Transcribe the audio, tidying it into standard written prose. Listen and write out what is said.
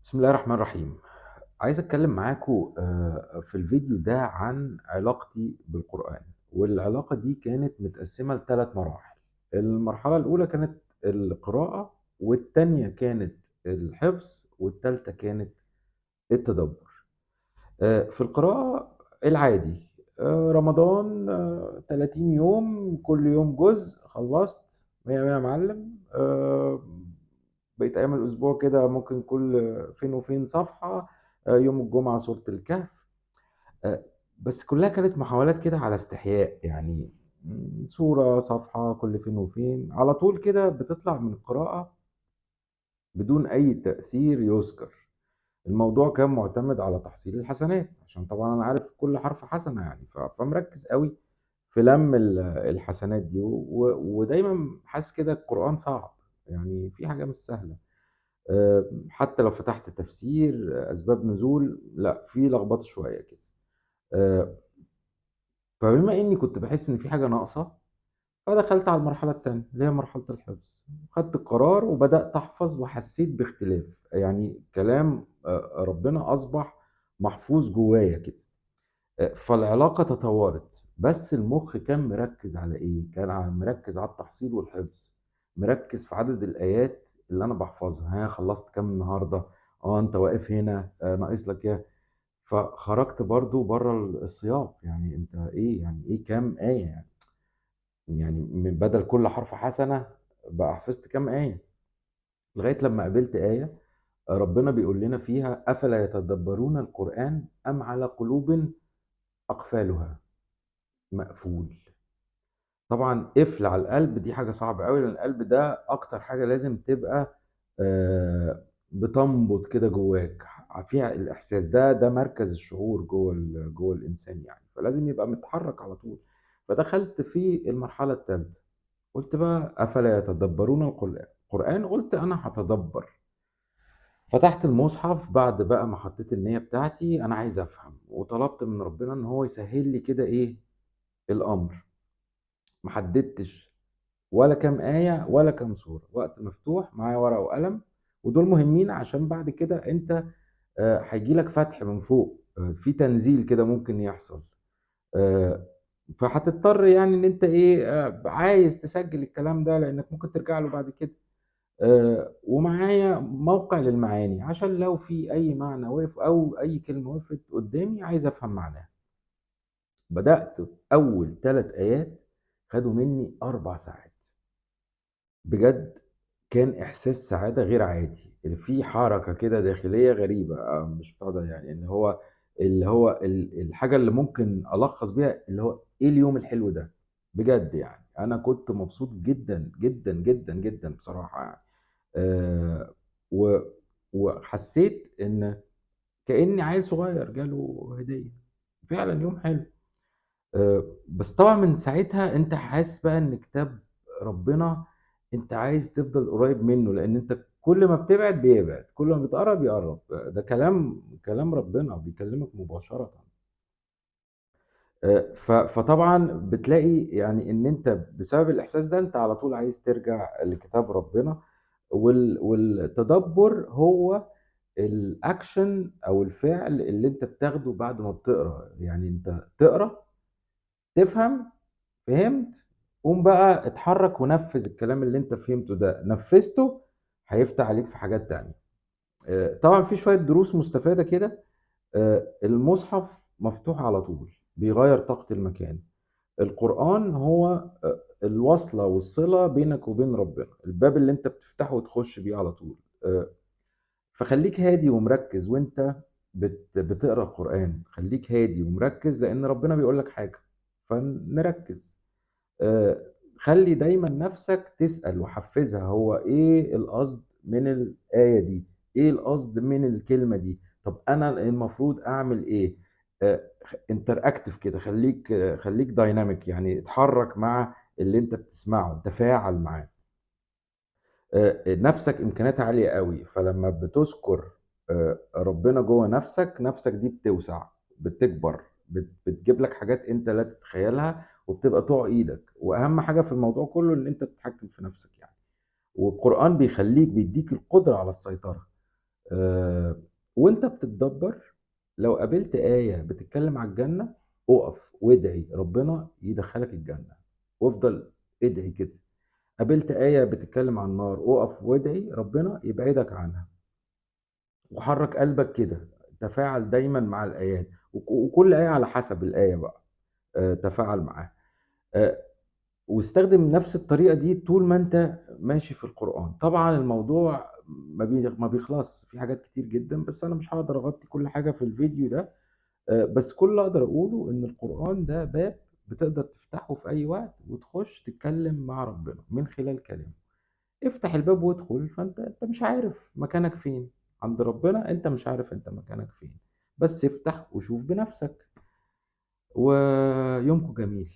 بسم الله الرحمن الرحيم. عايز أتكلم معاكم في الفيديو ده عن علاقتي بالقرآن، والعلاقة دي كانت متقسّمة ل3 مراحل. المرحلة الأولى كانت القراءة، والتانية كانت الحفظ، والتالتة كانت التدبُّر. في القراءة العادي، رمضان 30 يوم، كل يوم جزء، خلّصت، مِيَّة، مِيَّة يا معلم. بقيت أيام الأسبوع كده ممكن كل فين وفين صفحة، يوم الجمعة سورة الكهف. آآ بس كلّها كانت محاولات كده على استحياء، يعني سورة، صفحة كل فين وفين، على طول كده بتطلع من القراءة بدون أي تأثير يُذكر. الموضوع كان مُعتمد على تحصيل الحسنات، عشان طبعًا أنا عارف كل حرف حسنة يعني، فمركّز أوي في لَم الحسنات دي، ودايمًا حاسس كده القرآن صعب، يعني في حاجة مش سهلة. حتى لو فتحت تفسير، أسباب نزول، لأ، في لخبطة شوية كده. آآ فبما إني كنت باحس إن في حاجة ناقصة، فدخلت على المرحلة التانية، اللي هي مرحلة الحفظ. خدت القرار وبدأت أحفظ وحسيت باختلاف، يعني كلام ربنا أصبح محفوظ جوايا كده. فالعلاقة تطورت، بس المُخ كان مركّز على إيه، كان مركّز على التحصيل والحفظ، مركّز في عدد الآيات اللي أنا باحفظها، ها خلّصت كام النهارده، أنت واقف هنا، ناقص لك فخرجت برضه برّه السياق، يعني أنت إيه، يعني إيه كام آية يعني، يعني من بدل كل حرف حسنة، بقى حفظت كام آية، لغاية لمّا قابلت آية ربنا بيقول لنا فيها: "أفلا يتدبرون القرآن أم على قلوب أقفالها مقفول." طبعًا قفل على القلب دي حاجة صعبة أوي، لأن القلب ده أكتر حاجة لازم تبقى بتنبض كده جواك، فيها الإحساس ده مركز الشعور جوّه الإنسان يعني، فلازم يبقى متحرك على طول. فدخلت في المرحلة التالتة، قُلت بقى: "أفلا يتدبرون القرآن." قُلت أنا هاتدبر. فتحت المصحف بعد بقى ما حطيت النية بتاعتي، أنا عايز أفهم، وطلبت من ربنا إن هو يسهّل لي كده إيه، الأمر. ما حددتش ولا كام آية ولا كام سورة، وقت مفتوح معايا ورقة وقلم، ودول مهمين عشان بعد كده أنت هييجي لك فتح من فوق، في تنزيل كده ممكن يحصل. آآ فهتضطر يعني إن أنت إيه، عايز تسجّل الكلام ده لإنّك ممكن ترجع له بعد كده. ومعايا موقع للمعاني، عشان لو في أي معنى وقف أو أي كلمة وقفت قدّامي عايز أفهم معناها. بدأت أول 3 آيات خدوا منّي 4 ساعات. بجد كان إحساس سعادة غير عادي، في حركة كده داخلية غريبة، مش بتاع ده يعني، إن هو اللي هو الحاجة اللي ممكن ألخّص بيها اللي هو إيه اليوم الحلو ده، بجد يعني، أنا كنت مبسوط جدًا، جدًا، جدًا، جدًا بصراحة يعني. آآ و وحسّيت إن كإني عيل صغير جاله هدية، فعلًا يوم حلو. بس طبعًا من ساعتها أنت حاسس بقى إن كتاب ربنا أنت عايز تفضل قريب منه، لإن أنت كل ما بتبعد بيبعد، كل ما بتقرّب يقرّب، ده كلام ربنا بيكلمك مباشرةً. فطبعًا بتلاقي يعني إن أنت بسبب الإحساس ده أنت على طول عايز ترجع لكتاب ربنا، والتدبُّر هو الأكشن أو الفعل اللي أنت بتاخده بعد ما بتقرا، يعني أنت تقرا، تفهم، فهمت، قوم بقى اتحرّك ونفّذ الكلام اللي أنت فهمته ده، نفّذته هيفتح عليك في حاجات تانية. طبعًا في شوية دروس مستفادة كده. المصحف مفتوح على طول، بيغيّر طاقة المكان. القرآن هو الوصلة والصلة بينك وبين ربنا، الباب اللي أنت بتفتحه وتخش بيه على طول. آآ فخلّيك هادي ومركّز وأنت بتقرا القرآن، خلّيك هادي ومركّز لإن ربنا بيقول لك حاجة، فنركّز. خلّي دايمًا نَفْسك تسأل وحفّزها هو إيه القصد من الآية دي، إيه القصد من الكلمة دي، طَب أنا المفروض أعمل إيه؟ interactive كده، خلّيك dynamic يعني اتحرّك مع اللي أنت بتسمعه، تفاعل معاه. نَفْسك إمكانياتها عالية أوي، فلمّا بتذكر ربنا جوّه نَفْسك، نَفْسك دي بتوسع، بتكبر، بتجيب لك حاجات أنت لا تتخيّلها وبتبقى طوع إيدك، وأهم حاجة في الموضوع كُلّه إن أنت تتحكّم في نَفْسك يعني، والقرآن بيدّيك القدرة على السيطرة. آآ وأنت بتتدبّر لو قابلت آية بتتكلم على الجنة، أُقف وادعي ربنا يدخّلك الجنة، وافضل ادعي كده. قابلت آية بتتكلم عن النار، أُقف وادعي ربنا يبعدك عنها، وحرّك قلبك كده، تفاعل دايمًا مع الآيات، وكل آية على حسب الآية بقى، تفاعل معاها. آآ واستخدم نفس الطريقة دي طول ما أنت ماشي في القرآن. طبعًا الموضوع ما بيخلصش، في حاجات كتير جدًا، بس أنا مش هاقدر أغطي كل حاجة في الفيديو ده. بس كل اللي أقدر أقوله إن القرآن ده باب بتقدر تفتحه في أي وقت وتخش تتكلم مع ربنا من خلال كلامه. افتح الباب وادخل، فأنت مش عارف مكانك فين، عند ربنا أنت مش عارف أنت مكانك فين، بس افتح وشوف بنفسك، ويومكم جميل.